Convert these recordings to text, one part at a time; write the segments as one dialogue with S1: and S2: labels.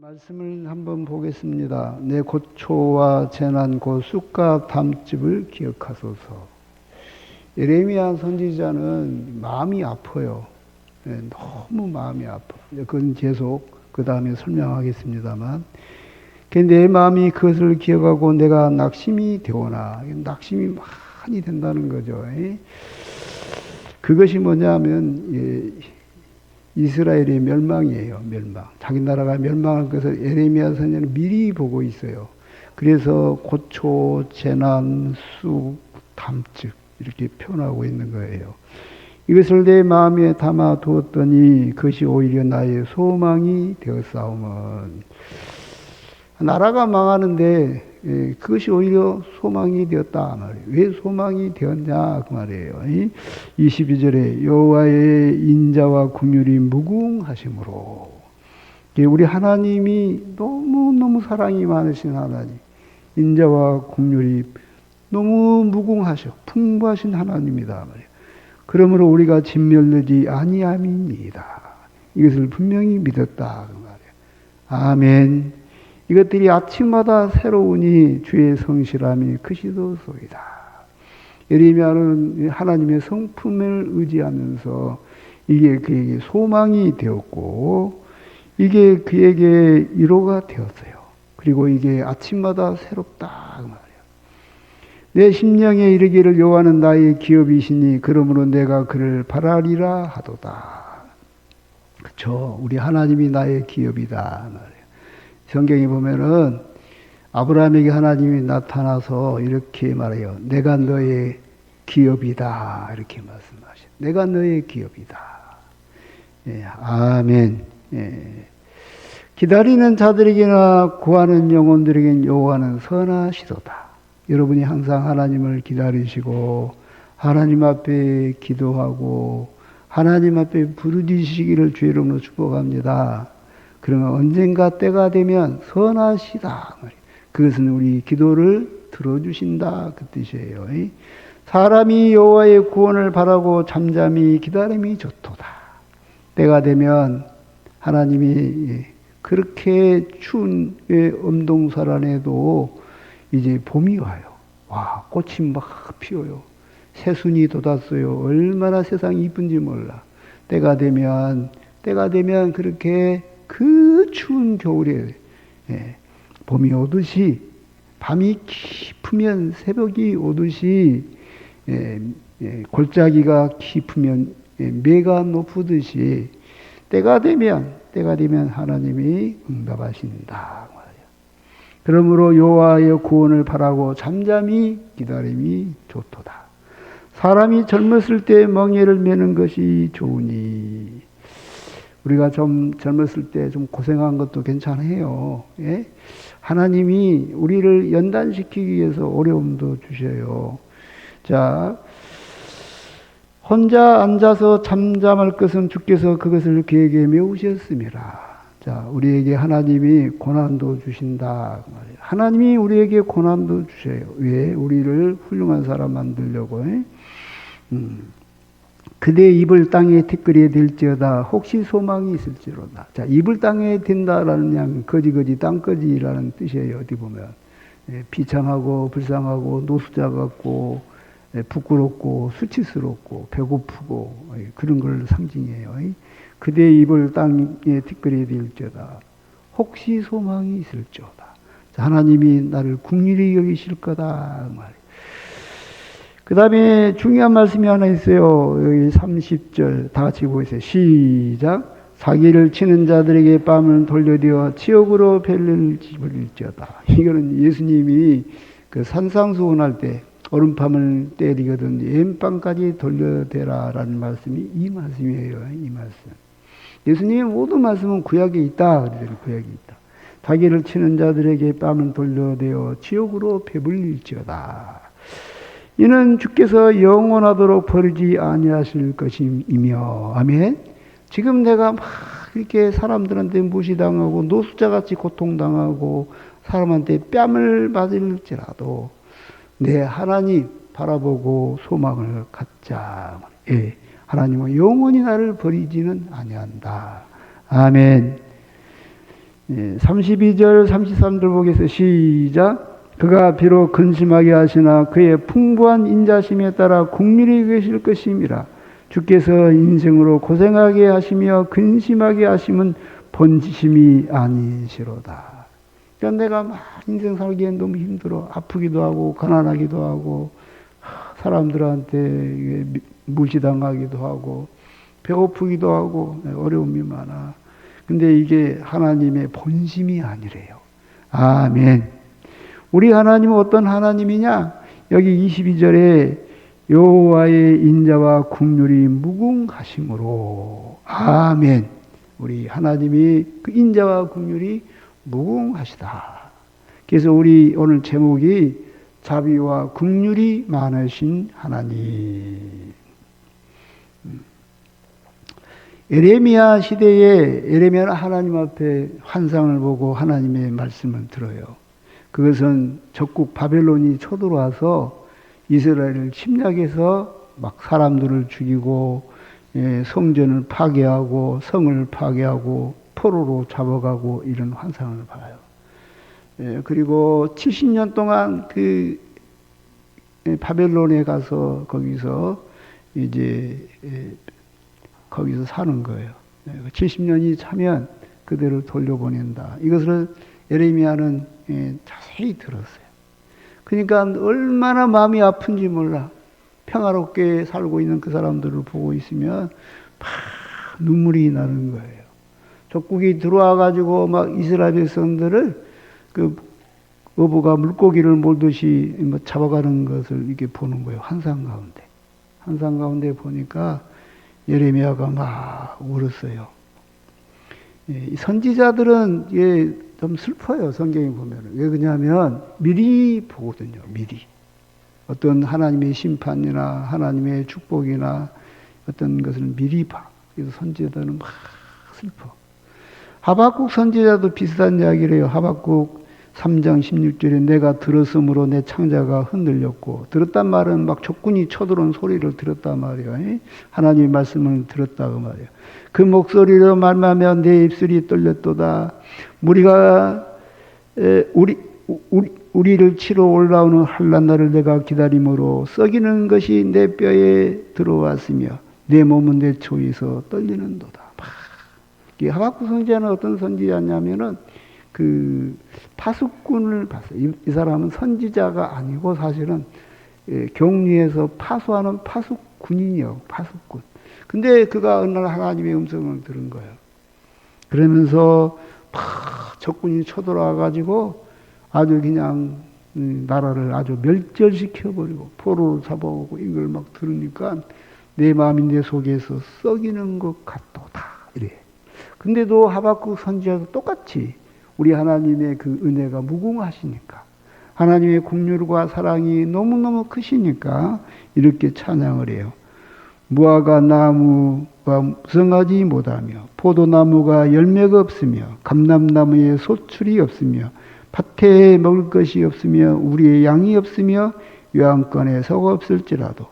S1: 말씀을 한번 보겠습니다. 내 고초와 재난 곧 쑥과 담즙을 기억하소서. 예레미야 선지자는 마음이 아파요. 너무 마음이 아파. 그건 계속 그 다음에 설명하겠습니다만, 내 마음이 그것을 기억하고 내가 낙심이 되오나, 낙심이 많이 된다는 거죠. 그것이 뭐냐면 이스라엘의 멸망이에요. 멸망. 자기 나라가 멸망할 것을 예레미야 선지자는 미리 보고 있어요. 그래서 고초, 재난, 쑥, 담즙 이렇게 표현하고 있는 거예요. 이것을 내 마음에 담아 두었더니 그것이 오히려 나의 소망이 되었사오면, 나라가 망하는데 그것이 오히려 소망이 되었다 말이에요. 왜 소망이 되었냐 그 말이에요. 22절에 여호와의 인자와 긍휼이 무궁하심으로, 우리 하나님이 너무너무 사랑이 많으신 하나님, 인자와 긍휼이 너무 무궁하셔 풍부하신 하나님이다 말이에요. 그러므로 우리가 진멸되지 아니함이니이다. 이것을 분명히 믿었다 그 말이에요. 아멘. 이것들이 아침마다 새로우니 주의 성실함이 크시도소이다. 예레미야는 하나님의 성품을 의지하면서 이게 그에게 소망이 되었고, 이게 그에게 위로가 되었어요. 그리고 이게 아침마다 새롭다 그 말이에요. 내 심령에 이르기를 여호와는 나의 기업이시니 그러므로 내가 그를 바라리라 하도다. 그렇죠. 우리 하나님이 나의 기업이다 말이에요. 성경에 보면은 아브라함에게 하나님이 나타나서 이렇게 말해요. 내가 너의 기업이다 이렇게 말씀하셔요. 내가 너의 기업이다. 아멘. 기다리는 자들에게나 구하는 영혼들에겐 여호와는 선하시도다. 여러분이 항상 하나님을 기다리시고 하나님 앞에 기도하고 하나님 앞에 부르짖으시기를 주의 이름으로 축복합니다. 그러면 언젠가 때가 되면 선하시다. 그것은 우리 기도를 들어주신다 그 뜻이에요. 사람이 여호와의 구원을 바라고 잠잠히 기다림이 좋도다. 때가 되면 하나님이 그렇게 추운 엄동설안에도 이제 봄이 와요. 와, 꽃이 막 피어요. 새순이 돋았어요. 얼마나 세상이 이쁜지 몰라. 때가 되면 그렇게 그 추운 겨울에 봄이 오듯이, 밤이 깊으면 새벽이 오듯이, 골짜기가 깊으면 매가 높으듯이 때가 되면 하나님이 응답하신다. 그러므로 여호와의 구원을 바라고 잠잠히 기다림이 좋도다. 사람이 젊었을 때 멍에를 매는 것이 좋으니, 우리가 좀 젊었을 때 좀 고생한 것도 괜찮아요. 하나님이 우리를 연단시키기 위해서 어려움도 주셔요. 자, 혼자 앉아서 잠잠할 것은 주께서 그것을 그에게 메우셨음이라. 자, 우리에게 하나님이 고난도 주신다. 하나님이 우리에게 고난도 주셔요. 왜? 우리를 훌륭한 사람 만들려고. 그대 입을 땅에 티끌이 될지어다 혹시 소망이 있을지로다. 자, 입을 땅에 댄다라는 양 거지거지 땅거지라는 뜻이에요. 어디 보면 비참하고 불쌍하고 노숙자 같고 부끄럽고 수치스럽고 배고프고 그런 걸 상징해요. 그대 입을 땅에 티끌이 될지어다 혹시 소망이 있을지어다. 자, 하나님이 나를 긍휼히 여기실 거다 말이에요. 그 다음에 중요한 말씀이 하나 있어요. 여기 30절 다 같이 보세요. 시작. 사기를 치는 자들에게 뺨을 돌려대어 치욕으로 벨을 집을지어다. 이거는 예수님이 그 산상수훈할 때 오른밤을 때리거든 왼밤까지 돌려대라라는 말씀이 이 말씀이에요. 이 말씀. 예수님의 모든 말씀은 구약에 있다. 그러더니 구약에 있다. 사기를 치는 자들에게 뺨을 돌려대어 치욕으로 배불릴지어다. 이는 주께서 영원하도록 버리지 아니하실 것이며. 아멘. 지금 내가 막 이렇게 사람들한테 무시당하고 노숙자같이 고통당하고 사람한테 뺨을 맞을지라도 내 하나님 바라보고 소망을 갖자. 하나님은 영원히 나를 버리지는 아니한다. 아멘. 32절, 33절 보겠어요. 시작. 그가 비록 근심하게 하시나 그의 풍부한 인자심에 따라 국률이 계실 것임이라. 주께서 인생으로 고생하게 하시며 근심하게 하심은 본심이 아니시로다. 그러니까 내가 막 인생 살기엔 너무 힘들어. 아프기도 하고 가난하기도 하고 사람들한테 무시당하기도 하고 배고프기도 하고 어려움이 많아. 근데 이게 하나님의 본심이 아니래요. 아멘. 우리 하나님은 어떤 하나님이냐? 여기 22절에 여호와의 인자와 국률이 무궁하심으로. 아멘. 우리 하나님이 그 인자와 국률이 무궁하시다. 그래서 우리 오늘 제목이 자비와 국률이 많으신 하나님. 에레미야 시대에 에레미야는 하나님 앞에 환상을 보고 하나님의 말씀을 들어요. 그것은 적국 바벨론이 쳐들어와서 이스라엘을 침략해서 막 사람들을 죽이고 성전을 파괴하고 성을 파괴하고 포로로 잡아가고 이런 환상을 봐요. 그리고 70년 동안 그 바벨론에 가서 거기서 이제 거기서 사는 거예요. 70년이 차면 그대로 돌려보낸다. 이것을 예레미야는 자세히 들었어요. 그러니까 얼마나 마음이 아픈지 몰라. 평화롭게 살고 있는 그 사람들을 보고 있으면 막 눈물이 나는 거예요. 적국이 들어와 가지고 막 이스라엘 백성들을 그 어부가 물고기를 몰듯이 뭐 잡아가는 것을 이렇게 보는 거예요. 환상 가운데. 환상 가운데 보니까 예레미야가 막 울었어요. 선지자들은 좀 슬퍼요. 성경에 보면. 왜 그러냐면 미리 보거든요. 미리. 어떤 하나님의 심판이나 하나님의 축복이나 어떤 것을 미리 봐. 그래서 선지자들은 막 슬퍼. 하박국 선지자도 비슷한 이야기를 해요. 하박국 3장 16절에 내가 들었으므로 내 창자가 흔들렸고, 들었단 말은 막 적군이 쳐들어온 소리를 들었단 말이에요. 하나님의 말씀을 들었다 그 말이에요. 그 목소리로 말하며 내 입술이 떨렸도다. 우리를 치러 올라오는 환난 날을 내가 기다림으로 썩이는 것이 내 뼈에 들어왔으며 내 몸은 내 초에서 떨리는도다. 이 하박국 선지자는 어떤 선지자냐면은 그 파수꾼을 봤어요. 이 사람은 선지자가 아니고 사실은 경리에서 파수하는 파수꾼이요. 파수꾼. 근데 그가 어느 날 하나님의 음성을 들은 거예요. 그러면서 막 적군이 쳐들어와 가지고 아주 그냥 나라를 아주 멸절시켜버리고 포로를 잡아오고 이걸 막 들으니까 내 마음이 내 속에서 썩이는 것 같도다. 이래. 근데도 하박국 선지자도 똑같이 우리 하나님의 그 은혜가 무궁하시니까 하나님의 긍휼과 사랑이 너무너무 크시니까 이렇게 찬양을 해요. 무화과 나무가 무성하지 못하며 포도나무가 열매가 없으며 감람나무에 소출이 없으며 밭에 먹을 것이 없으며 우리의 양이 없으며 요한권에 서가 없을지라도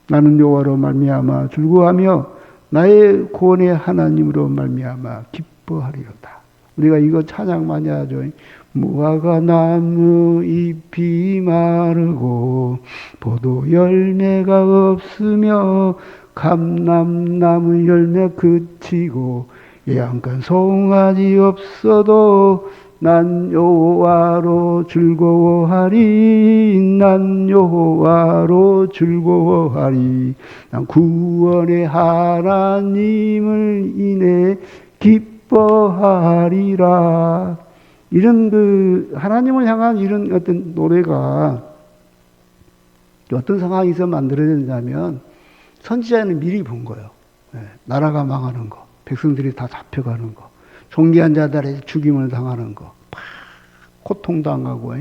S1: 나는 여호와로 말미암아 즐거워하며 나의 구원의 하나님으로 말미암아 기뻐하리로다. 우리가 이거 찬양 많이 하죠. 무화과 나무 잎이 마르고 포도 열매가 없으며 감람나무 열매 그치고 양간 송아지 없어도 난 여호와로 즐거워하리. 난 여호와로 즐거워하리. 난 구원의 하나님을 인해 기뻐하리라. 이런 그 하나님을 향한 이런 어떤 노래가 어떤 상황에서 만들어졌냐면 선지자는 미리 본 거예요. 나라가 망하는 거, 백성들이 다 잡혀가는 거, 존귀한 자들의 죽임을 당하는 거, 막 고통당하고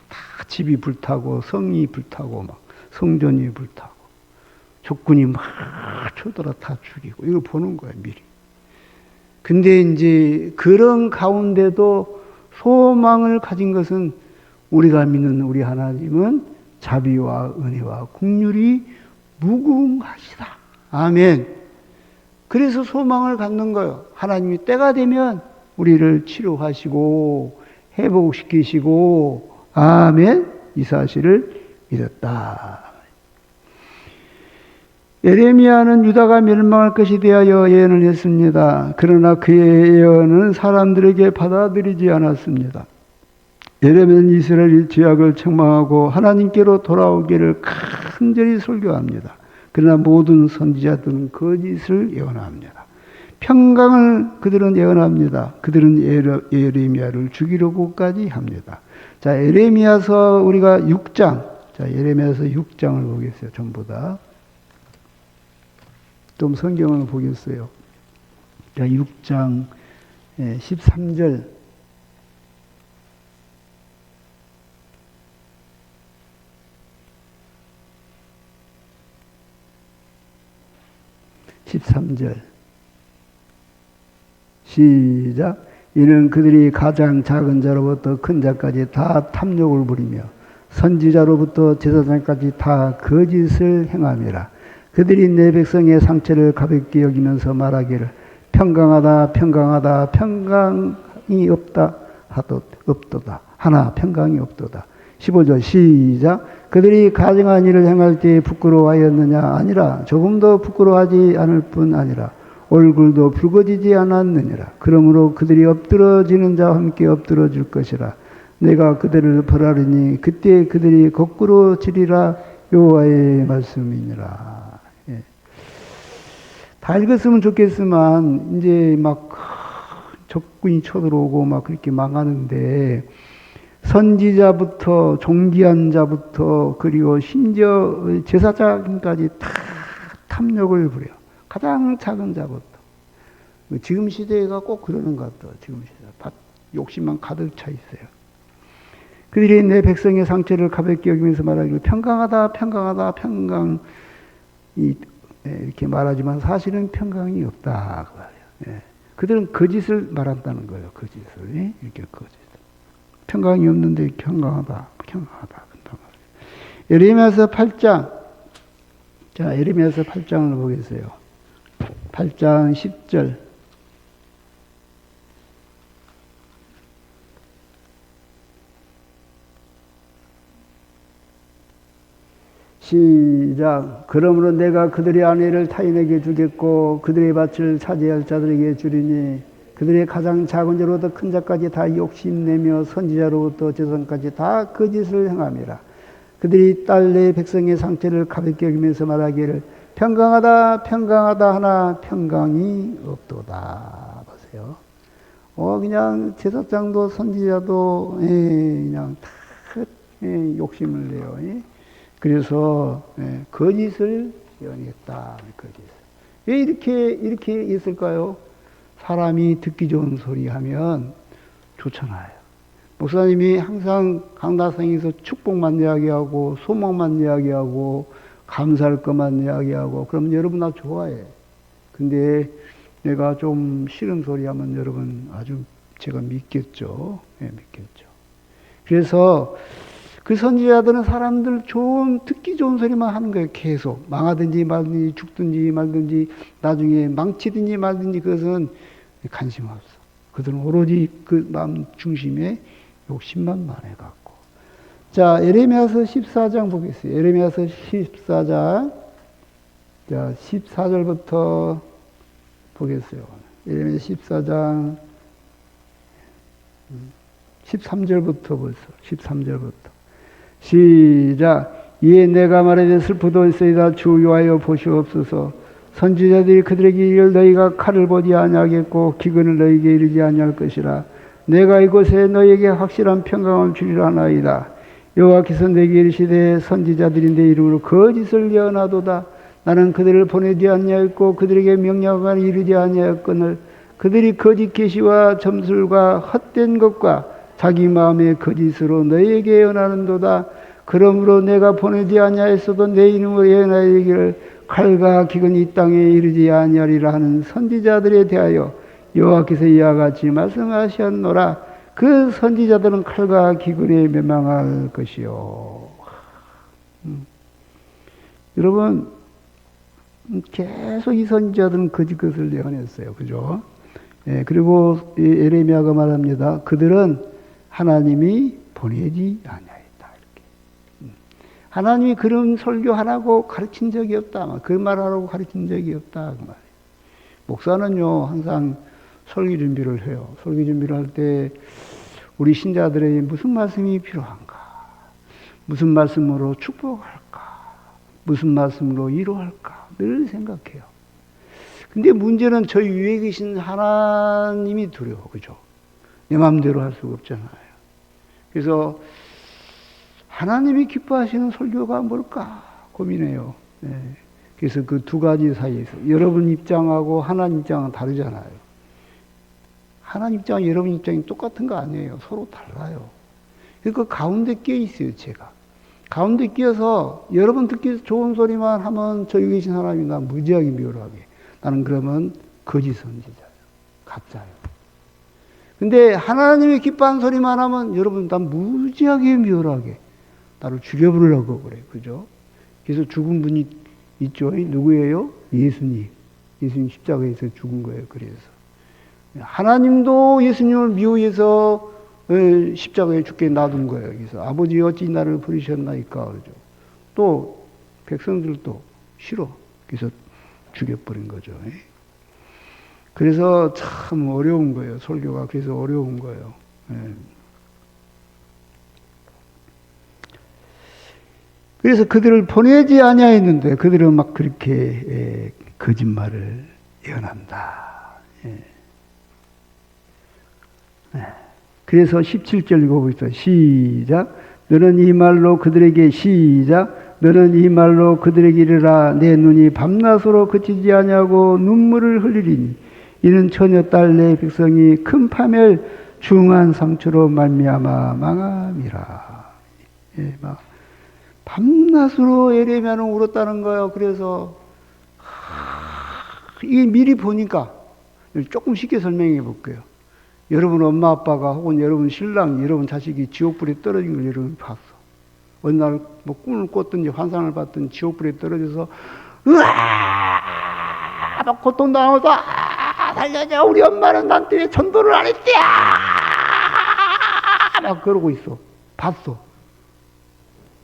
S1: 다 집이 불타고 성이 불타고 막 성전이 불타고 적군이 막 쳐들어 다 죽이고 이걸 보는 거예요. 미리. 근데 이제 그런 가운데도 소망을 가진 것은 우리가 믿는 우리 하나님은 자비와 은혜와 긍휼이 무궁하시다. 아멘. 그래서 소망을 갖는 거예요. 하나님이 때가 되면 우리를 치료하시고 회복시키시고 아멘 이 사실을 믿었다. 예레미야는 유다가 멸망할 것이 대하여 예언을 했습니다. 그러나 그의 예언은 사람들에게 받아들이지 않았습니다. 예레미야는 이스라엘이 죄악을 책망하고 하나님께로 돌아오기를 간절히 설교합니다. 그러나 모든 선지자들은 거짓을 예언합니다. 평강을 그들은 예언합니다. 그들은 예레미야를 죽이려고까지 합니다. 자, 예레미야서 우리가 6장, 자, 예레미야서 6장을 보겠어요. 전부 다. 좀 성경을 보겠어요. 자, 6장 13절. 13절 시작. 이는 그들이 가장 작은 자로부터 큰 자까지 다 탐욕을 부리며 선지자로부터 제사장까지 다 거짓을 행함이라. 그들이 내 백성의 상처를 가볍게 여기면서 말하기를 평강하다 평강하다 평강이 없다 하도 없도다 하나 평강이 없도다. 15절 시작. 그들이 가증한 일을 행할 때 부끄러워하였느냐? 아니라 조금도 부끄러워하지 않을 뿐 아니라 얼굴도 붉어지지 않았느니라. 그러므로 그들이 엎드러지는 자와 함께 엎드러질 것이라. 내가 그들을 벌하리니 그때 그들이 거꾸로 지리라. 여호와의 말씀이니라. 예. 다 읽었으면 좋겠지만 이제 막 적군이 쳐들어오고 막 그렇게 망하는데 선지자부터 존귀한 자부터 그리고 심지어 제사장까지 다 탐욕을 부려. 가장 작은 자부터. 지금 시대가 꼭 그러는 것 같아요. 지금 시대. 욕심만 가득 차 있어요. 그들이 내 백성의 상처를 가볍게 여기면서 말하기를 평강하다 평강하다 평강이 이렇게 말하지만 사실은 평강이 없다. 예. 그들은 거짓을 말한다는 거예요. 거짓을. 이렇게 거짓. 평강이 없는데 평강하다. 평강하다. 예레미야서 8장. 자, 예레미야서 8장을 보겠어요. 8장 10절. 시작. 그러므로 내가 그들의 아내를 타인에게 주겠고 그들의 밭을 차지할 자들에게 주리니 그들의 가장 작은 자로부터 큰 자까지 다 욕심내며 선지자로부터 제사장까지 다 거짓을 행함이라. 그들이 딸 내 백성의 상처를 가볍게 여기면서 말하기를 평강하다 평강하다 하나 평강이 없도다. 보세요. 그냥 제사장도 선지자도 그냥 다 욕심을 내요. 그래서 거짓을 예언했다. 거짓. 왜 이렇게 있을까요? 사람이 듣기 좋은 소리 하면 좋잖아요. 목사님이 항상 강다성에서 축복만 이야기하고 소망만 이야기하고 감사할 것만 이야기하고 그러면 여러분 나 좋아해. 근데 내가 좀 싫은 소리 하면 여러분 아주 제가 믿겠죠. 믿겠죠. 그래서 그 선지자들은 사람들 듣기 좋은 소리만 하는 거예요. 계속. 망하든지 말든지 죽든지 말든지 나중에 망치든지 말든지 그것은 관심 없어. 그들은 오로지 그 마음 중심에 욕심만 많아갖고. 자, 예레미야서 14장 보겠어요. 예레미야서 14장. 자, 14절부터 보겠어요. 예레미야 14장 13절부터 벌써 13절부터 시작. 이에 내가 말하되 슬프도소이다 주 여호와여 보시옵소서. 선지자들이 그들에게 이를 너희가 칼을 보지 아니하겠고 기근을 너희에게 이르지 아니할 것이라. 내가 이곳에 너희에게 확실한 평강을 주리라 하나이다. 여호와께서 내게 이르시되 선지자들이 내 이름으로 거짓을 예언하도다. 나는 그들을 보내지 아니하였고 그들에게 명령을 이르지 아니하였거늘 그들이 거짓 계시와 점술과 헛된 것과 자기 마음의 거짓으로 너희에게 예언하는도다. 그러므로 내가 보내지 아니하였어도 내 이름으로 예언하기를 칼과 기근이 이 땅에 이르지 아니하리라 하는 선지자들에 대하여 여호와께서 이와 같이 말씀하셨노라. 그 선지자들은 칼과 기근에 멸망할 것이요. 여러분 계속 이 선지자들은 거짓 것을 예언했어요. 그죠? 예, 그리고 예레미야가 말합니다. 그들은 하나님이 보내지 아니하였다. 이렇게. 하나님이 그런 설교 하라고 가르친 적이 없다. 그 말하라고 가르친 적이 없다. 그 말이에요. 목사는요, 항상 설교 준비를 해요. 설교 준비를 할 때 우리 신자들에게 무슨 말씀이 필요한가? 무슨 말씀으로 축복할까? 무슨 말씀으로 위로할까? 늘 생각해요. 근데 문제는 저희 위에 계신 하나님이 두려워. 그죠? 내 마음대로 할 수가 없잖아요. 그래서 하나님이 기뻐하시는 설교가 뭘까 고민해요. 네. 그래서 그 두 가지 사이에서 여러분 입장하고 하나님 입장은 다르잖아요. 하나님 입장과 여러분 입장이 똑같은 거 아니에요. 서로 달라요. 그 가운데 끼어 있어요, 제가. 가운데 끼어서 여러분 듣기 좋은 소리만 하면 저기 계신 하나님이 나 무지하게 미워하게. 나는 그러면 거짓 선지자예요. 가짜예요. 근데 하나님이 기뻐하는 소리만 하면 여러분 난 무지하게 미워하게. 나를 죽여버리려고 그래. 그죠? 그래서 죽은 분이 있죠. 누구예요? 예수님. 예수님 십자가에서 죽은 거예요. 그래서. 하나님도 예수님을 미워해서 십자가에 죽게 놔둔 거예요. 그래서 아버지 어찌 나를 버리셨나이까 그러죠. 또 백성들도 싫어. 그래서 죽여버린 거죠. 그래서 참 어려운 거예요. 설교가 그래서 어려운 거예요. 그래서 그들을 보내지 아니하였는데 그들은 막 그렇게 거짓말을 예언한다. 그래서 17절 읽어보겠습니다. 시작. 너는 이 말로 그들에게 시작. 너는 이 말로 그들에게 이르라. 내 눈이 밤낮으로 그치지 아니하고 눈물을 흘리리니 이는 처녀딸 내 백성이 큰 파멸 중한 상처로 말미암아 망함이라. 막 밤낮으로 예레미야는 울었다는 거예요. 그래서 이게 미리 보니까 조금 쉽게 설명해 볼게요. 여러분 엄마 아빠가 혹은 여러분 신랑, 여러분 자식이 지옥불에 떨어진 걸 여러분 봤어. 어느 날 뭐 꿈을 꿨든지 환상을 봤든지 지옥불에 떨어져서 으아! 막 고통당하면서 살려줘 우리 엄마는 난 때문에 전도를 안 했대! 막 그러고 있어. 봤어.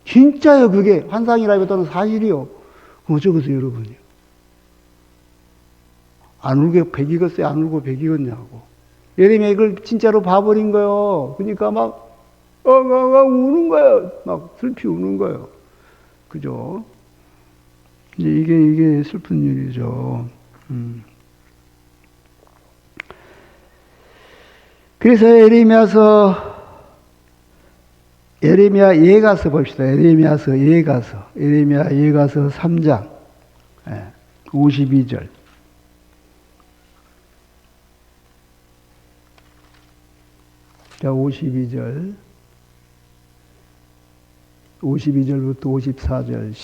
S1: 진짜요 그게. 환상이라기보다는 사실이요. 그럼 어쩌겠어요 여러분이요. 안 울게 백이겠어요? 안 울고 백이겠냐고. 예레미야 이걸 진짜로 봐버린 거예요. 그러니까 막 우는 거예요. 막 슬피 우는 거예요. 그죠? 이게 슬픈 일이죠. 그래서 예레미야 예가서 봅시다. 예레미야 예가서 3장 52절. 자, 52절부터 54절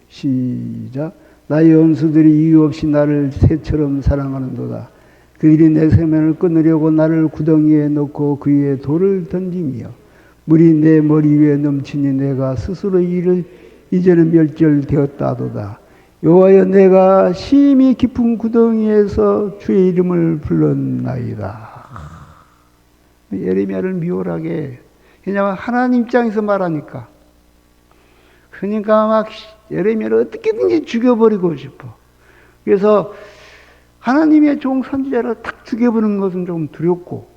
S1: 시작. 나의 원수들이 이유 없이 나를 새처럼 사랑하는도다. 그들이 내 생명을 끊으려고 나를 구덩이에 넣고 그 위에 돌을 던짐이여 물이 내 머리 위에 넘치니 내가 스스로 이를 이제는 멸절되었다도다. 여호와여 내가 심히 깊은 구덩이에서 주의 이름을 불렀나이다. 예레미야를 미워하게. 왜냐하면 하나님 입장에서 말하니까. 그러니까 막 예레미야를 어떻게든지 죽여버리고 싶어. 그래서 하나님의 종 선지자를 탁 죽여버리는 것은 좀 두렵고,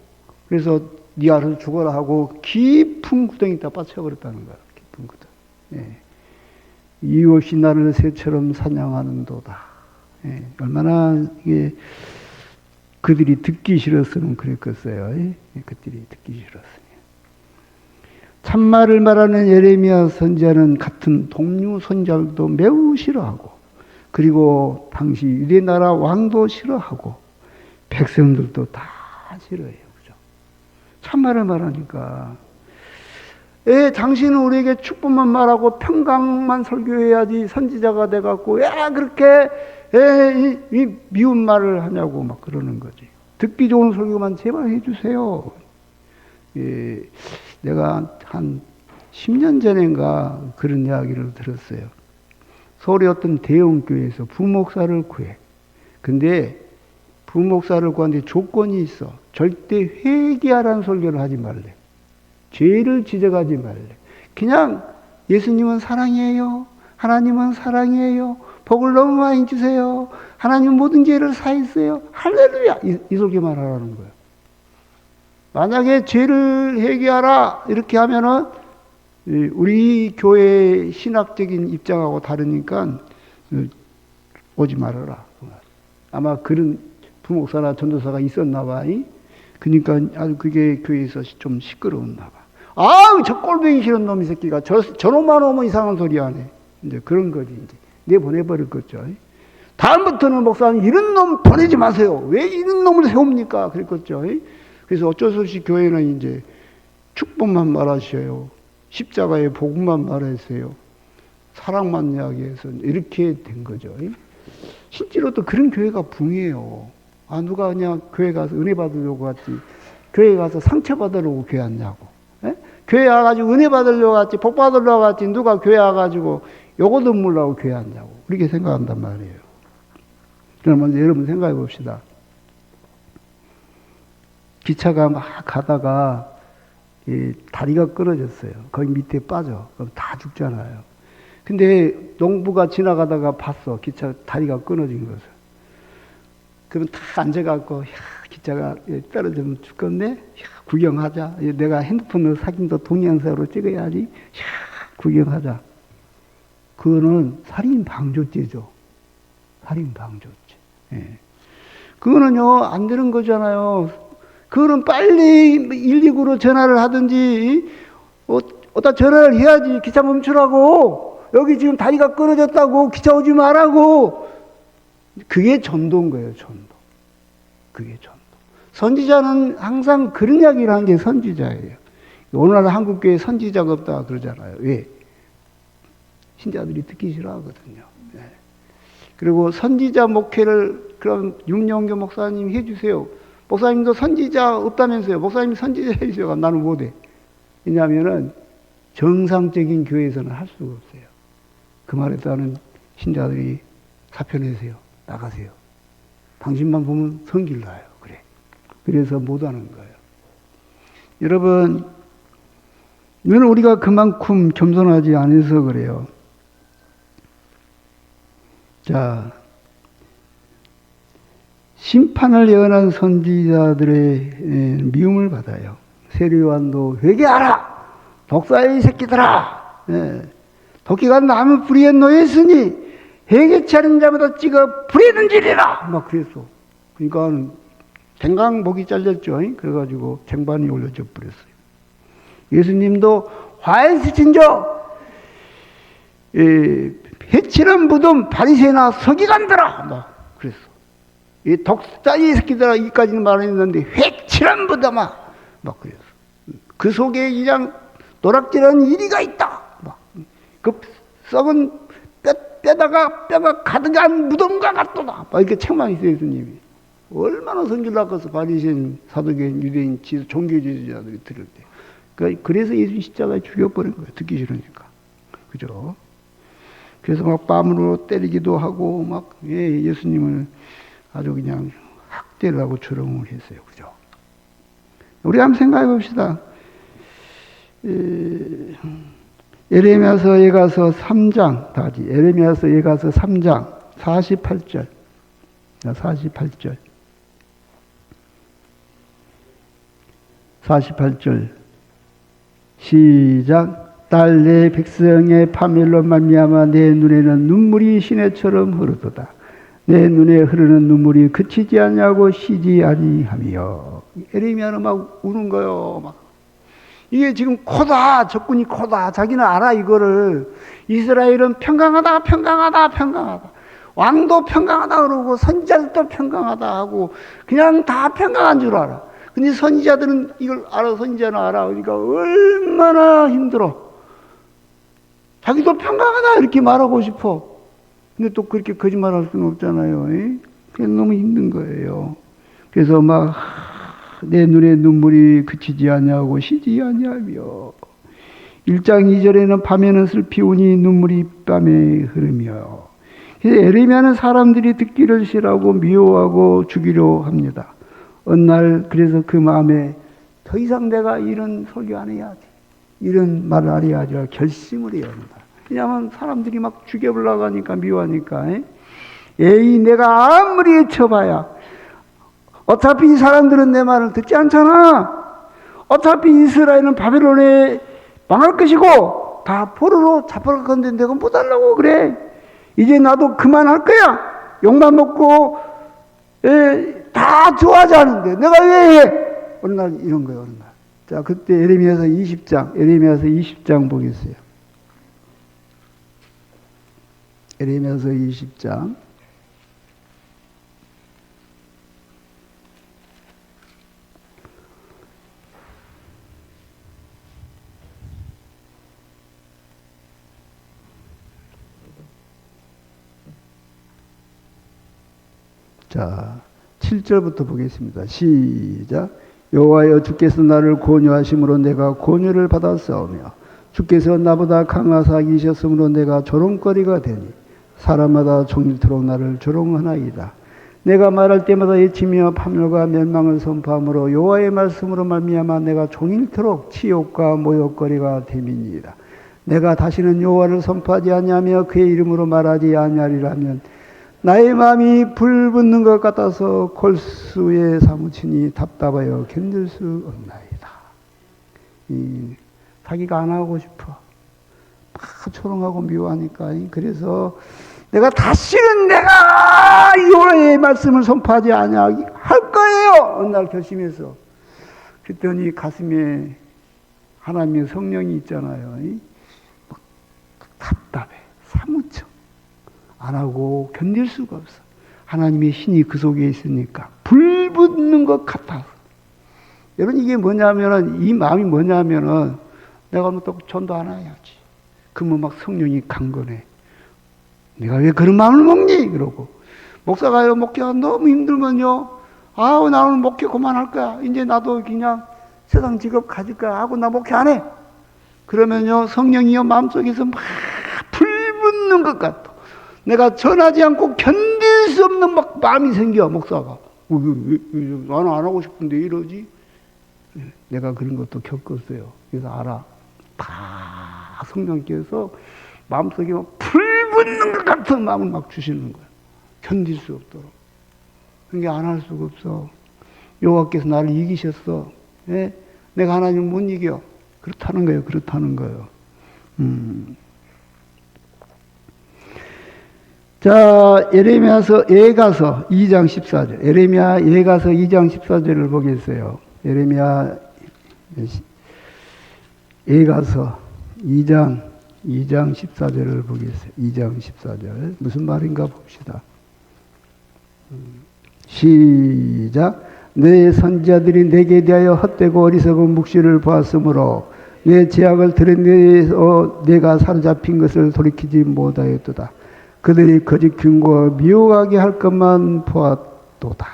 S1: 그래서 네 알아서 죽어라 하고 깊은 구덩이에다 빠쳐버렸다는 거야. 깊은 구덩이. 이유 없이 나를 새처럼 사냥하는도다. 얼마나 이게 그들이 듣기 싫었으면 그랬겠어요. 그들이 듣기 싫었으니. 참말을 말하는 예레미야 선지자는 같은 동료 선지자들도 매우 싫어하고, 그리고 당시 유대 나라 왕도 싫어하고, 백성들도 다 싫어해요. 그죠? 참말을 말하니까. 당신은 우리에게 축복만 말하고 평강만 설교해야지 선지자가 돼갖고, 왜 그렇게 이 미운 말을 하냐고 막 그러는 거지. 듣기 좋은 설교만 제발 해주세요. 내가 한 10년 전인가 그런 이야기를 들었어요. 서울의 어떤 대형교회에서 부목사를 구해. 근데 부목사를 구하는데 조건이 있어. 절대 회개하라는 설교를 하지 말래. 죄를 지적하지 말래. 그냥 예수님은 사랑이에요. 하나님은 사랑이에요. 복을 너무 많이 주세요. 하나님 모든 죄를 사했어요. 할렐루야. 이 설교만 하라는 거예요. 만약에 죄를 회개하라 이렇게 하면은 우리 교회의 신학적인 입장하고 다르니까 오지 말아라. 아마 그런 부목사나 전도사가 있었나 봐. 그러니까 아주 그게 교회에서 좀 시끄러웠나 봐. 아우, 저 꼴보기 싫은 놈이 새끼가 저놈만 오면 이상한 소리 하네. 이제 그런 거지. 이제 내보내버릴 거죠. 다음부터는 목사님 이런 놈 보내지 마세요. 왜 이런 놈을 세웁니까? 그랬겠죠. 그래서 어쩔 수 없이 교회는 이제 축복만 말하셔요. 십자가의 복음만 말하세요. 사랑만 이야기해서 이렇게 된 거죠. 실제로 또 그런 교회가 붕해요. 아, 누가 그냥 교회 가서 은혜 받으려고 갔지. 교회 가서 상처 받으려고 교회 왔냐고. 에? 교회 와가지고 은혜 받으려고 갔지. 복 받으려고 갔지. 누가 교회 와가지고 요거도 물라고 교회 왔냐고. 그렇게 생각한단 말이에요. 그러면 여러분 생각해 봅시다. 기차가 막 가다가 다리가 끊어졌어요. 거기 밑에 빠져. 그럼 다 죽잖아요. 근데 농부가 지나가다가 봤어. 기차 다리가 끊어진 것을. 그러면 다 앉아갖고, 야, 기차가 떨어지면 죽겠네? 야, 구경하자. 내가 핸드폰으로 사진도 동영상으로 찍어야지. 야, 구경하자. 그거는 살인방조죄죠. 살인방조죄. 예. 그거는요, 안 되는 거잖아요. 그거는 빨리 119로 전화를 하든지, 어디다 전화를 해야지. 기차 멈추라고. 여기 지금 다리가 끊어졌다고. 기차 오지 말라고. 그게 전도인 거예요, 전도. 그게 전도. 선지자는 항상 그런 이야기를 하는 게 선지자예요. 오늘날 한국교회에 선지자가 없다 그러잖아요. 왜? 신자들이 듣기 싫어하거든요. 네. 그리고 선지자 목회를 그럼 윤영교 목사님이 해주세요. 목사님도 선지자 없다면서요. 목사님이 선지자 해주세요. 나는 못해. 왜냐하면은 정상적인 교회에서는 할 수가 없어요. 그 말에 따른 신자들이 사표 내세요. 나가세요. 당신만 보면 성길 나요. 그래. 그래서 못하는 거예요. 여러분, 이건 우리가 그만큼 겸손하지 않아서 그래요. 자, 심판을 예언한 선지자들의 미움을 받아요. 세례요한도 회개하라! 독사의 새끼들아! 도끼가 남의 뿌리에 놓였으니 회개치 않은 자마다 찍어 불에 던지리라! 막 그랬어. 그러니까 쟁강 목이 잘렸죠. 그래가지고 쟁반이 올려져 버렸어요. 예수님도 화에서 진저 해치는 무덤 바리새나 서기관들아! 막 그랬어. 이 독사의 새끼들아 이까지는 말했는데 회치는 무덤아! 막 그랬어. 그 속에 그냥 노락질하는 이리가 있다! 막. 그 썩은 뼈가 가득한 무덤과 같도다! 막 이렇게 책만 있어요, 예수님이. 얼마나 성질 낚아서 바리새인, 사도계인, 유대인, 종교 지도자들이 들을 때. 그래서 예수 십자가에 죽여버린 거예요. 듣기 싫으니까. 그죠? 그래서 막 뺨으로 때리기도 하고, 막, 예수님을 아주 그냥 학대를 하고 조롱을 했어요. 그죠? 우리 한번 생각해 봅시다. 에레미야서에 가서 3장, 다 같이. 에레미야서에 가서 3장, 48절. 48절. 48절. 시작. 딸 내 백성의 파멸로 말미암아 내 눈에는 눈물이 시내처럼 흐르도다. 내 눈에 흐르는 눈물이 그치지 아니하고 쉬지 아니하며. 에레미야는 막 우는 거요. 막 이게 지금 코다. 적군이 코다. 자기는 알아 이거를. 이스라엘은 평강하다. 왕도 평강하다 그러고 선지자들도 평강하다 하고 그냥 다 평강한 줄 알아. 근데 선지자들은 이걸 알아. 선지자는 알아. 그러니까 얼마나 힘들어. 자기도 평강하다 이렇게 말하고 싶어. 근데 또 그렇게 거짓말할 수는 없잖아요. 그게 너무 힘든 거예요. 그래서 막 내 눈에 눈물이 그치지 아니하고 쉬지 아니하며 1장 2절에는 밤에는 슬피 우니 눈물이 밤에 흐르며 에레미야는 사람들이 듣기를 싫어하고 미워하고 죽이려 합니다. 어느 날 그래서 그 마음에 더 이상 내가 이런 설교 안 해야지, 이런 말을 안 해야지 결심을 해야 한다. 왜냐하면 사람들이 막 죽여보려고 하니까, 미워하니까. 에이, 내가 아무리 외쳐봐야 어차피 이 사람들은 내 말을 듣지 않잖아. 어차피 이스라엘은 바벨론에 망할 것이고 다 포로로 잡혀갈 건데 내가 못 하려고 그래. 이제 나도 그만할 거야. 욕만 먹고 다 좋아하지 않은데 내가 왜 해? 어느 날 이런 거예요. 어느 날. 자, 그때 에레미야서 20장 보겠어요. 에레미야서 20장. 자, 7절부터 보겠습니다. 시작. 여호와여, 주께서 나를 권유하심으로 내가 권유를 받았사오며 주께서 나보다 강하사 이기셨으므로 내가 조롱거리가 되니 사람마다 종일토록 나를 조롱하나이다. 내가 말할 때마다 외치며 파멸과 멸망을 선포함으로 여호와의 말씀으로 말미암아 내가 종일토록 치욕과 모욕거리가 됨이니이다. 내가 다시는 여호와를 선포하지 아니하며 그의 이름으로 말하지 아니하리라면 나의 마음이 불붙는 것 같아서 골수에 사무치니 답답하여 견딜 수 없나이다. 자기가 안 하고 싶어. 막 초롱하고 미워하니까. 그래서 다시는 내가 여호와의 말씀을 선포하지 아니할 거예요. 어느 날 결심해서. 그랬더니 가슴에 하나님의 성령이 있잖아요. 막 답답해. 사무쳐. 안 하고 견딜 수가 없어. 하나님의 신이 그 속에 있으니까 불붙는 것 같아서. 여러분, 이게 뭐냐면은, 이 마음이 뭐냐면은 내가 또 전도 안 해야지. 그러면 막 성령이 강건해. 내가 왜 그런 마음을 먹니? 그러고 목사가요, 목회가 너무 힘들면요, 아우 나 오늘 목회 그만할 거야. 이제 나도 그냥 세상 직업 가질 거야 하고 나 목회 안 해. 그러면요, 성령이요 마음속에서 막 불붙는 것 같아. 내가 전하지 않고 견딜 수 없는 막 마음이 생겨. 목사가 나는 안 하고 싶은데 이러지. 내가 그런 것도 겪었어요. 그래서 알아. 다 성령께서 마음속에 막 불붙는 것 같은 마음을 막 주시는 거야. 견딜 수 없도록. 그러니까 안 할 수가 없어. 여호와께서 나를 이기셨어. 예? 내가 하나님을 못 이겨. 그렇다는 거예요. 그렇다는 거예요. 자, 예레미야서 예가서 2장 14절. 예레미야 예가서 2장 14절을 보겠어요. 예레미야 예가서 2장 14절을 보겠어요. 2장 14절. 무슨 말인가 봅시다. 시작. 내 선지자들이 내게 대하여 헛되고 어리석은 묵시를 보았으므로 내 죄악을 드러내어 내가 사로잡힌 것을 돌이키지 못하였도다. 그들이 거짓 균과 미워하게 할 것만 보았도다.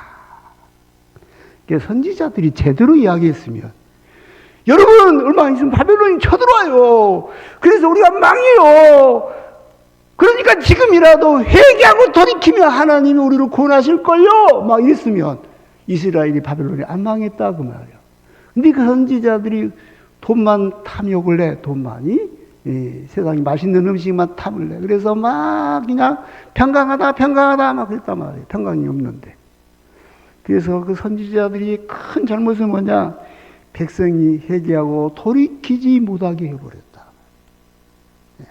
S1: 선지자들이 제대로 이야기했으면, 여러분 얼마 안 있으면 바벨론이 쳐들어와요. 그래서 우리가 망해요. 그러니까 지금이라도 회개하고 돌이키면 하나님이 우리를 구원하실걸요. 막 이랬으면 이스라엘이 바벨론이 안 망했다 그 말이에요. 근데 그 선지자들이 돈만 탐욕을 내. 돈만이 세상에 맛있는 음식만 탐을 내. 그래서 막 그냥 평강하다 막 그랬단 말이에요. 평강이 없는데. 그래서 그 선지자들이 큰 잘못은 뭐냐? 백성이 회개하고 돌이키지 못하게 해버렸다. 네.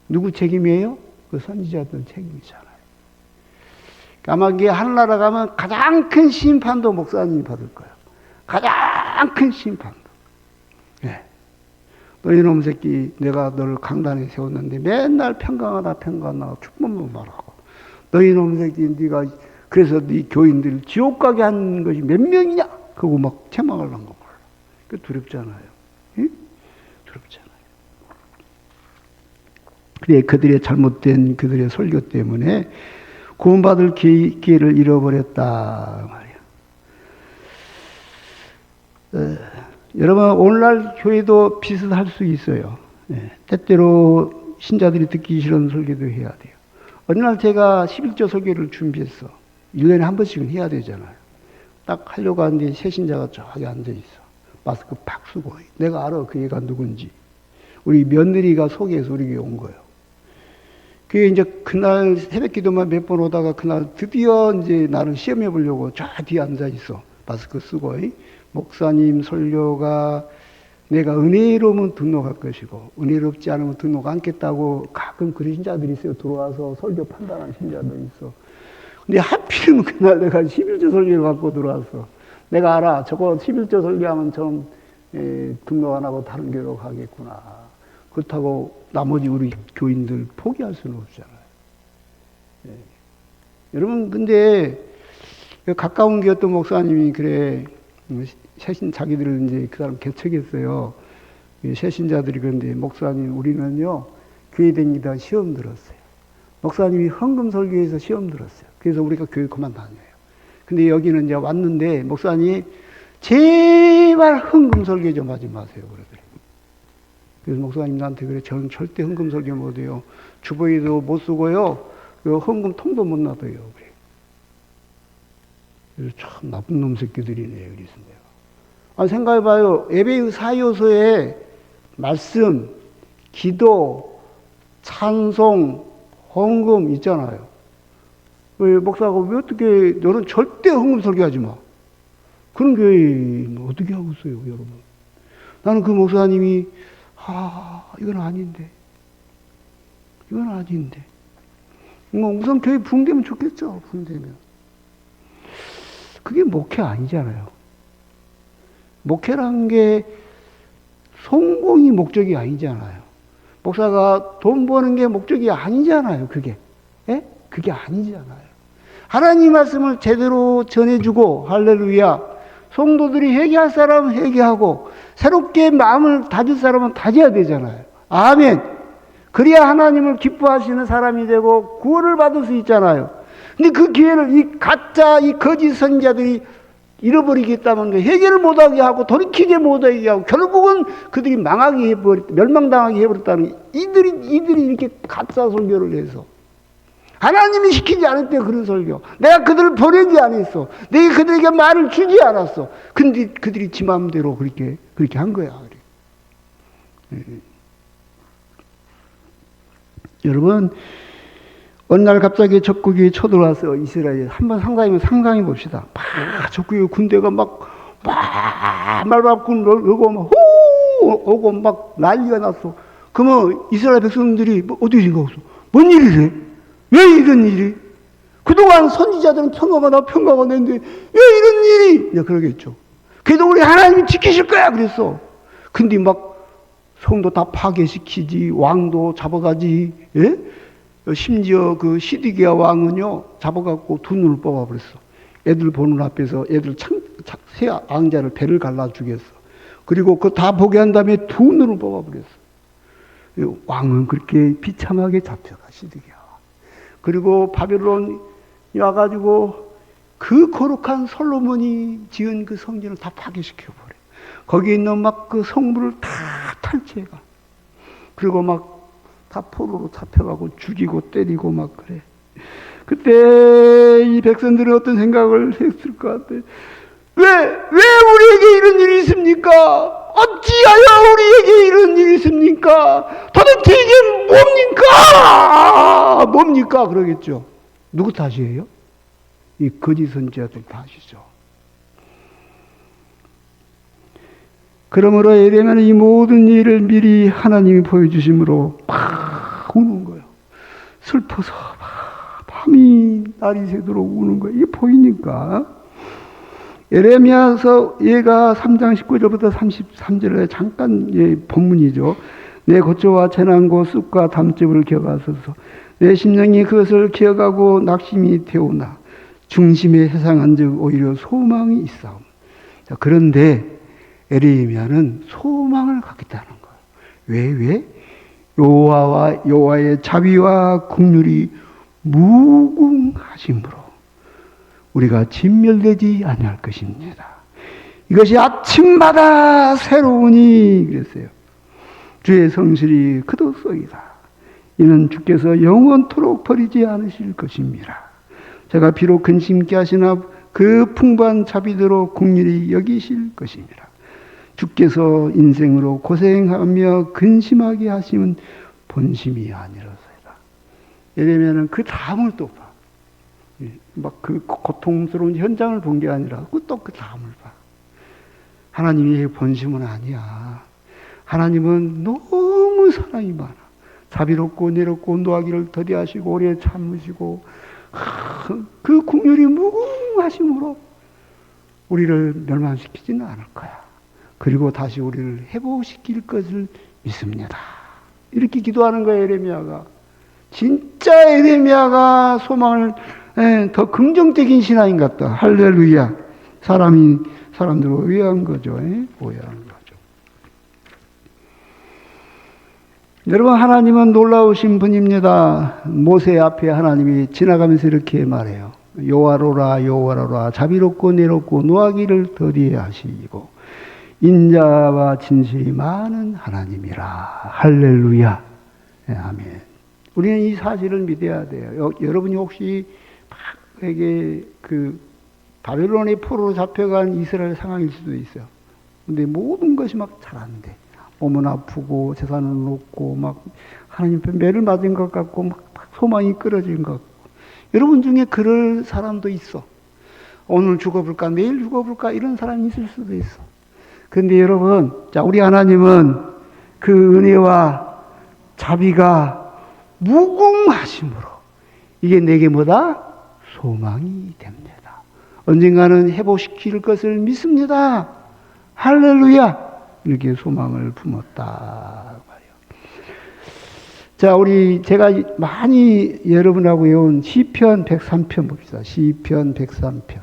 S1: 누구 책임이에요? 그 선지자들 책임이잖아요. 아마 이게 하늘나라 가면 가장 큰 심판도 목사님이 받을 거예요. 가장 큰 심판도. 네. 너 이놈 새끼, 내가 너를 강단에 세웠는데 맨날 평강하다 축복만 말하고, 너 이놈 새끼, 네가 그래서 네 교인들 지옥 가게 한 것이 몇 명이냐? 그거 막 책망을 한 거 몰라. 그 두렵잖아요. 응? 두렵잖아요. 그래, 그들의 잘못된 그들의 설교 때문에 구원받을 기회를 잃어버렸다 말이야. 여러분, 오늘날 교회도 비슷할 수 있어요. 때때로 신자들이 듣기 싫은 설교도 해야 돼요. 어느 날 제가 11조 설교를 준비했어. 1년에 한 번씩은 해야 되잖아요. 딱 하려고 하는데 새신자가 저기 앉아있어. 마스크 팍 쓰고. 내가 알아, 그 애가 누군지. 우리 며느리가 소개해서 우리 교회 온 거예요. 그게 이제 그날 새벽 기도만 몇 번 오다가 그날 드디어 이제 나를 시험해 보려고 저 뒤에 앉아있어. 마스크 쓰고. 목사님 설교가 내가 은혜로우면 등록할 것이고 은혜롭지 않으면 등록 않겠다고 가끔 그런 신자들이 있어요. 들어와서 설교 판단하는 신자들이 있어. 근데 하필이면 그날 내가 11조 설교를 갖고 들어왔어. 내가 알아. 저거 11조 설교하면 좀 등록 안 하고 다른 교회로 가겠구나. 그렇다고 나머지 우리 교인들 포기할 수는 없잖아요. 예. 여러분 근데 가까운 교회 어떤 목사님이 그래 자기들을 이제 그 사람 개척했어요. 새신자들이 그런데 목사님 우리는요 교회 다니다 시험 들었어요. 목사님이 헌금 설교에서 시험 들었어요. 그래서 우리가 교회 그만 다녀요. 근데 여기는 이제 왔는데 목사님 제발 헌금 설교 좀 하지 마세요 그러더래요. 그래서 목사님 나한테 그래 저는 절대 헌금 설교 못해요. 주보에도 못 쓰고요. 헌금 통도 못 놔둬요. 그래. 그래서 참 나쁜 놈 새끼들이네 그래서 내가. 아 생각해봐요. 예배의 4요소에 말씀, 기도, 찬송, 헌금 있잖아요. 왜 목사가 왜 어떻게 너는 절대 헌금 설교하지 마. 그런 교회 어떻게 하고 있어요 여러분. 나는 그 목사님이 이건 아닌데 이건 아닌데 뭐 우선 교회 붕되면 좋겠죠. 붕되면 그게 목회 아니잖아요. 목회란 게 성공이 목적이 아니잖아요. 목사가 돈 버는 게 목적이 아니잖아요. 그게 그게 아니잖아요. 하나님 말씀을 제대로 전해주고 할렐루야 성도들이 회개할 사람은 회개하고 새롭게 마음을 다질 사람은 다져야 되잖아요. 아멘. 그래야 하나님을 기뻐하시는 사람이 되고 구원을 받을 수 있잖아요. 근데 그 기회를 이 가짜 이 거짓 선지자들이 잃어버리겠다는 게 회개를 못하게 하고 돌이키게 못하게 하고 결국은 그들이 망하게 해버렸다 멸망당하게 해버렸다는 이들이 이렇게 가짜 설교를 해서 하나님이 시키지 않을 때 그런 설교. 내가 그들을 보내지 않았어. 내가 그들에게 말을 주지 않았어. 근데 그들이 지 마음대로 그렇게 한 거야. 여러분, 어느 날 갑자기 적국이 쳐들어와서 이스라엘 한번 상상해 봅시다. 막 적국이 군대가 막 말발군 오고 막 오고 막 난리가 났어. 그러면 이스라엘 백성들이 어떻게 생각했어? 뭔 일이래? 왜 이런 일이? 그동안 선지자들은 평가가 냈는데 왜 이런 일이? 그러겠죠. 그래도 우리 하나님이 지키실 거야 그랬어. 근데 막 성도 다 파괴시키지 왕도 잡아가지. 예? 심지어 그 시드기야 왕은요 잡아갖고 두 눈을 뽑아버렸어. 애들 보는 앞에서 애들 새 앙자를 배를 갈라 주겠어. 그리고 그거 다 보게 한 다음에 두 눈을 뽑아버렸어. 왕은 그렇게 비참하게 잡혀가 시드기야. 그리고 바벨론이 와가지고 그 거룩한 솔로몬이 지은 그 성전을 다 파괴시켜버려. 거기 있는 막 그 성물을 다 탈취해가. 그리고 막 다 포로로 잡혀가고 죽이고 때리고 막 그래. 그때 이 백성들은 어떤 생각을 했을 것 같아. 왜 우리에게 이런 일이 있습니까? 어찌하여 우리에게 이런 일이 있습니까? 도대체 이게 뭡니까? 그러겠죠. 누구 탓이에요? 이 거짓 선지자들 탓이죠. 그러므로 에레미야는 이 모든 일을 미리 하나님이 보여주심으로 막 우는 거예요. 슬퍼서 밤이 날이 새도록 우는 거예요. 이게 보이니까. 에레미야서 얘가 3장 19절부터 33절에 잠깐 본문이죠. 내 고초와 재난과 쑥과 담즙을 기억하소서. 내 심령이 그것을 기억하고 낙심이 되오나 중심에 해상한 즉 오히려 소망이 있사옴. 자, 그런데 에레미야는 소망을 갖겠다는 거예요. 왜? 여호와의 자비와 긍휼이 무궁하심으로 우리가 진멸되지 아니할 것입니다. 이것이 아침마다 새로우니 그랬어요. 주의 성실이 그도소이다. 이는 주께서 영원토록 버리지 않으실 것입니다. 제가 비록 근심 있게 하시나 그 풍부한 자비대로 긍휼히 여기실 것입니다. 주께서 인생으로 고생하며 근심하게 하시면 본심이 아니라서이다. 예레미야는 그 다음을 또 봐. 막 그 고통스러운 현장을 본 게 아니라 또 그 다음을 봐. 하나님의 본심은 아니야. 하나님은 너무 사랑이 많아. 자비롭고 내롭고 노하기를 더디하시고 오래 참으시고 그 긍휼이 무궁하심으로 우리를 멸망시키지는 않을 거야. 그리고 다시 우리를 회복시킬 것을 믿습니다. 이렇게 기도하는 거예요, 예레미야가. 진짜 예레미야가 소망을 더 긍정적인 신앙인 것 같다. 할렐루야. 사람들을 오해한 거죠. 오해한 거죠. 여러분, 하나님은 놀라우신 분입니다. 모세 앞에 하나님이 지나가면서 이렇게 말해요. 여호와로라 여호와로라 자비롭고 내롭고 노하기를 더디해 하시고 인자와 진실이 많은 하나님이라. 할렐루야. 네, 아멘. 우리는 이 사실을 믿어야 돼요. 여러분이 혹시 이게 바벨론의 포로로 잡혀간 이스라엘 상황일 수도 있어요. 근데 모든 것이 막 잘 안 돼. 몸은 아프고 재산은 없고 막 하나님 앞에 매를 맞은 것 같고 막 소망이 끊어진 것 같고. 여러분 중에 그럴 사람도 있어. 오늘 죽어볼까 내일 죽어볼까 이런 사람이 있을 수도 있어. 근데 여러분, 자, 우리 하나님은 그 은혜와 자비가 무궁하심으로 이게 내게 뭐다? 소망이 됩니다. 언젠가는 회복시킬 것을 믿습니다. 할렐루야. 이렇게 소망을 품었다 말이에요. 자, 제가 많이 여러분하고 외운 시편 103편 봅시다. 시편 103편.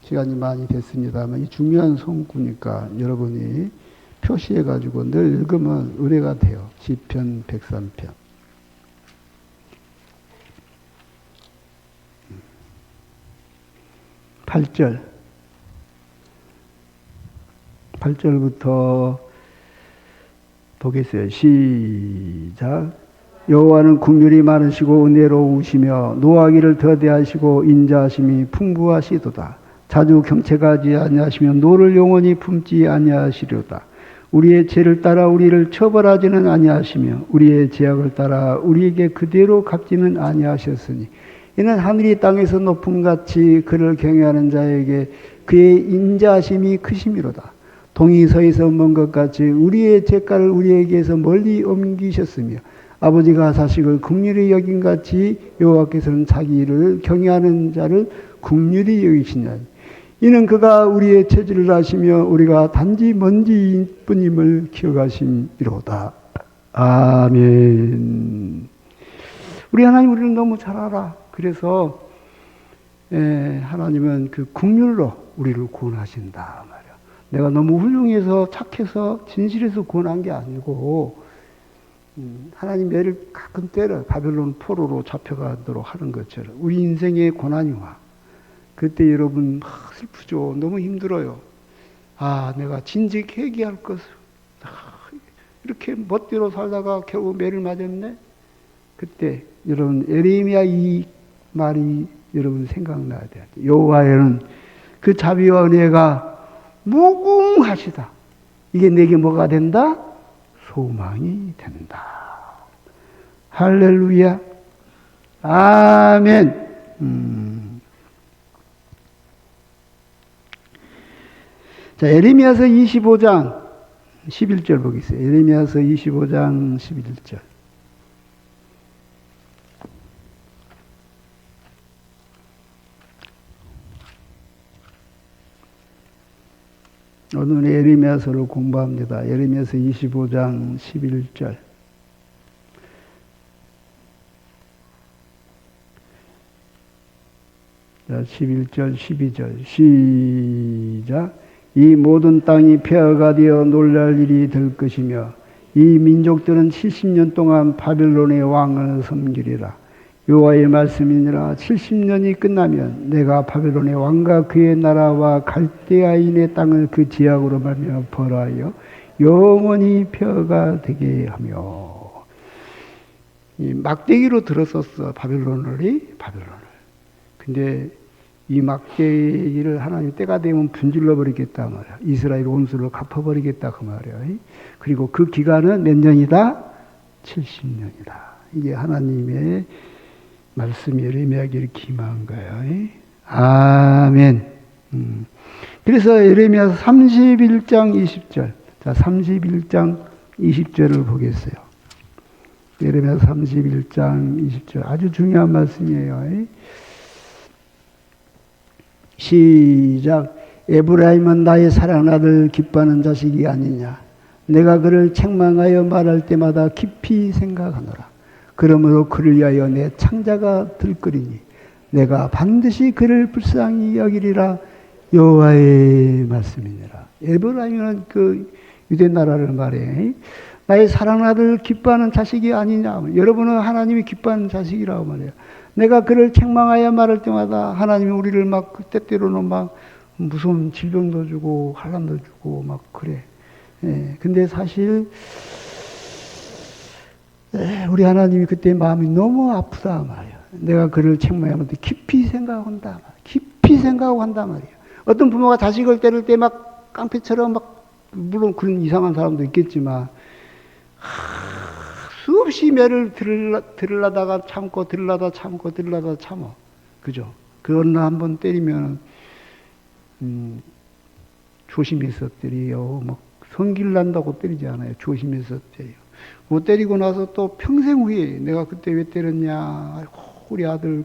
S1: 시간이 많이 됐습니다만 이 중요한 성구니까 여러분이 표시해가지고 늘 읽으면 은혜가 돼요. 시편 103편. 8절부터 보겠어요. 시작. 여호와는 긍휼이 많으시고 은혜로우시며 노하기를 더디하시고 인자하심이 풍부하시도다. 자주 경책하지 아니하시며 노를 영원히 품지 아니하시려다. 우리의 죄를 따라 우리를 처벌하지는 아니하시며 우리의 죄악을 따라 우리에게 그대로 갚지는 아니하셨으니 이는 하늘이 땅에서 높음 같이 그를 경외하는 자에게 그의 인자하심이 크심이로다. 동이 서에서 먼 것 같이 우리의 죄가를 우리에게서 멀리 옮기셨으며 아버지가 자식을 긍휼히 여긴 같이 여호와께서는 자기를 경외하는 자를 긍휼히 여기시나니 이는 그가 우리의 체질을 아시며 우리가 단지 먼지일 뿐임을 기억하심이로다. 아멘. 우리 하나님 우리를 너무 잘 알아. 그래서 하나님은 그 긍휼로 우리를 구원하신다 말이야. 내가 너무 훌륭해서 착해서 진실해서 구원한 게 아니고 하나님 애를 가끔 때려 바벨론 포로로 잡혀가도록 하는 것처럼 우리 인생에 고난이 와. 그때 여러분 슬프죠. 너무 힘들어요. 아, 내가 진즉 회개할 것을 이렇게 멋대로 살다가 결국 매를 맞았네. 그때 여러분 예레미야 이 말이 여러분 생각나야 돼요. 여호와는 그 자비와 은혜가 무궁하시다. 이게 내게 뭐가 된다? 소망이 된다. 할렐루야. 아멘. 자, 예레미야서 25장 11절 보겠어요. 예레미야서 25장 11절. 오늘 예레미야서를 공부합니다. 예레미야서 25장 11절. 자, 11절, 12절. 시작. 이 모든 땅이 폐허가 되어 놀랄 일이 될 것이며 이 민족들은 70년 동안 바벨론의 왕을 섬기리라. 여호와의 말씀이니라. 70년이 끝나면 내가 바벨론의 왕과 그의 나라와 갈대아인의 땅을 그 지역으로 말미암아 벌하여 영원히 폐허가 되게 하며. 이 막대기로 들었었어, 바벨론을. 근데 이 막대기를 하나님 때가 되면 분질러 버리겠다 말이야. 이스라엘 온수를 갚아버리겠다 그 말이야. 그리고 그 기간은 몇 년이다? 70년이다. 이게 하나님의 말씀이 예레미야에게 이렇게 임한 거예요. 아멘. 그래서 예레미야 31장 20절. 자, 31장 20절을 보겠어요. 예레미야 31장 20절. 아주 중요한 말씀이에요. 시작. 에브라임은 나의 사랑하는 아들 기뻐하는 자식이 아니냐. 내가 그를 책망하여 말할 때마다 깊이 생각하노라. 그러므로 그를 위하여 내 창자가 들끓이니 내가 반드시 그를 불쌍히 여기리라. 여호와의 말씀이니라. 에브라임은 그 유대 나라를 말해. 나의 사랑하는 아들 기뻐하는 자식이 아니냐. 여러분은 하나님이 기뻐하는 자식이라고 말해요. 내가 그를 책망하여 말할 때마다 하나님이 우리를 막 때때로는 막 무서운 질병도 주고 환난도 주고 막 그래. 근데 사실 우리 하나님이 그때 마음이 너무 아프다 말이야. 내가 그를 책망하면 깊이 생각한다 말이야. 깊이 생각하고 한다 말이야. 어떤 부모가 자식을 때릴 때 막 깡패처럼 막, 물론 그런 이상한 사람도 있겠지만 수없이 매를 들으려다가 참고 들으려다 참고 들으려다 참어. 그죠? 그러나 한번 때리면 조심해서 때려요. 막 성질 난다고 때리지 않아요. 조심해서 때려요. 뭐 때리고 나서 또 평생 후에 내가 그때 왜 때렸냐. 아이고, 우리 아들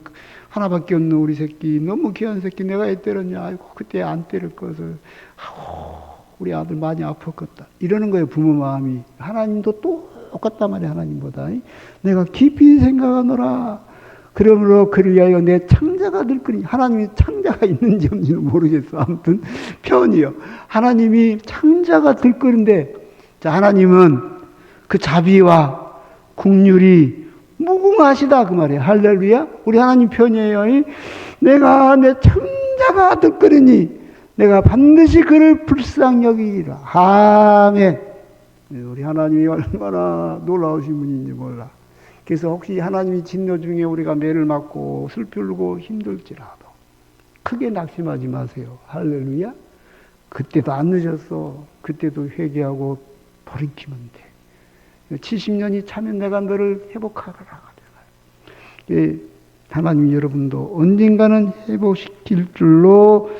S1: 하나밖에 없는 우리 새끼 너무 귀한 새끼 내가 왜 때렸냐. 아이고 그때 안 때릴 것을. 아이고, 우리 아들 많이 아팠겠다. 이러는 거예요. 부모 마음이. 하나님도 똑같단 말이야. 하나님보다. 내가 깊이 생각하노라. 그러므로 그를 위하여 내 창자가 들끓이니. 하나님이 창자가 있는지 없는지는 모르겠어. 아무튼 표현이요. 하나님이 창자가 들끓는데, 자, 하나님은 그 자비와 긍휼이 무궁하시다 그 말이에요. 할렐루야. 우리 하나님 편이에요. 내가 내 창자가 들끓이니 내가 반드시 그를 불쌍히 여기리라. 아멘. 우리 하나님이 얼마나 놀라우신 분인지 몰라. 그래서 혹시 하나님이 진노 중에 우리가 매를 맞고 슬피 울고 힘들지라도 크게 낙심하지 마세요. 할렐루야. 그때도 안 늦었어. 그때도 회개하고 돌이키면 돼. 70년이 차면 내가 너를 회복하라. 하나님 여러분도 언젠가는 회복시킬 줄로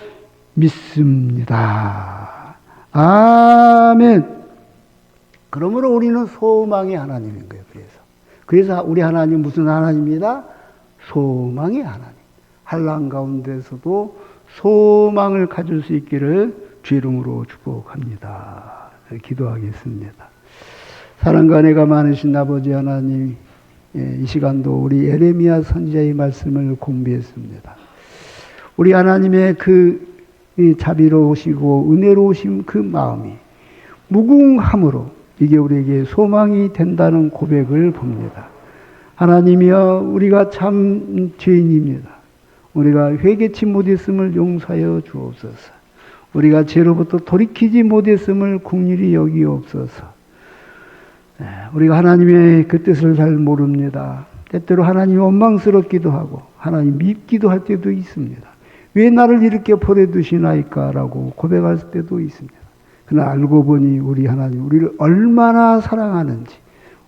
S1: 믿습니다. 아멘. 그러므로 우리는 소망의 하나님인 거예요. 그래서 우리 하나님 무슨 하나님이다? 소망의 하나님. 환난 가운데서도 소망을 가질 수 있기를 주 이름으로 축복합니다. 기도하겠습니다. 사랑과 은혜가 많으신 아버지 하나님, 이 시간도 우리 예레미야 선지자의 말씀을 공부했습니다. 우리 하나님의 그 자비로우시고 은혜로우신 그 마음이 무궁함으로 이게 우리에게 소망이 된다는 고백을 봅니다. 하나님이여, 우리가 참 죄인입니다. 우리가 회개치 못했음을 용서하여 주옵소서. 우리가 죄로부터 돌이키지 못했음을 긍휼히 여기옵소서. 우리가 하나님의 그 뜻을 잘 모릅니다. 때때로 하나님이 원망스럽기도 하고 하나님 밉기도 할 때도 있습니다. 왜 나를 이렇게 버려두시나이까 라고 고백할 때도 있습니다. 그러나 알고 보니 우리 하나님 우리를 얼마나 사랑하는지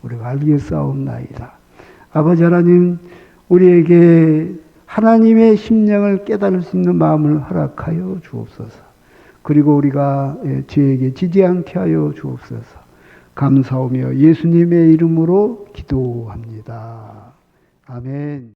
S1: 우리가 알겠사옵나이다. 아버지 하나님, 우리에게 하나님의 심령을 깨달을 수 있는 마음을 허락하여 주옵소서. 그리고 우리가 죄에게 지지 않게 하여 주옵소서. 감사하며 예수님의 이름으로 기도합니다. 아멘.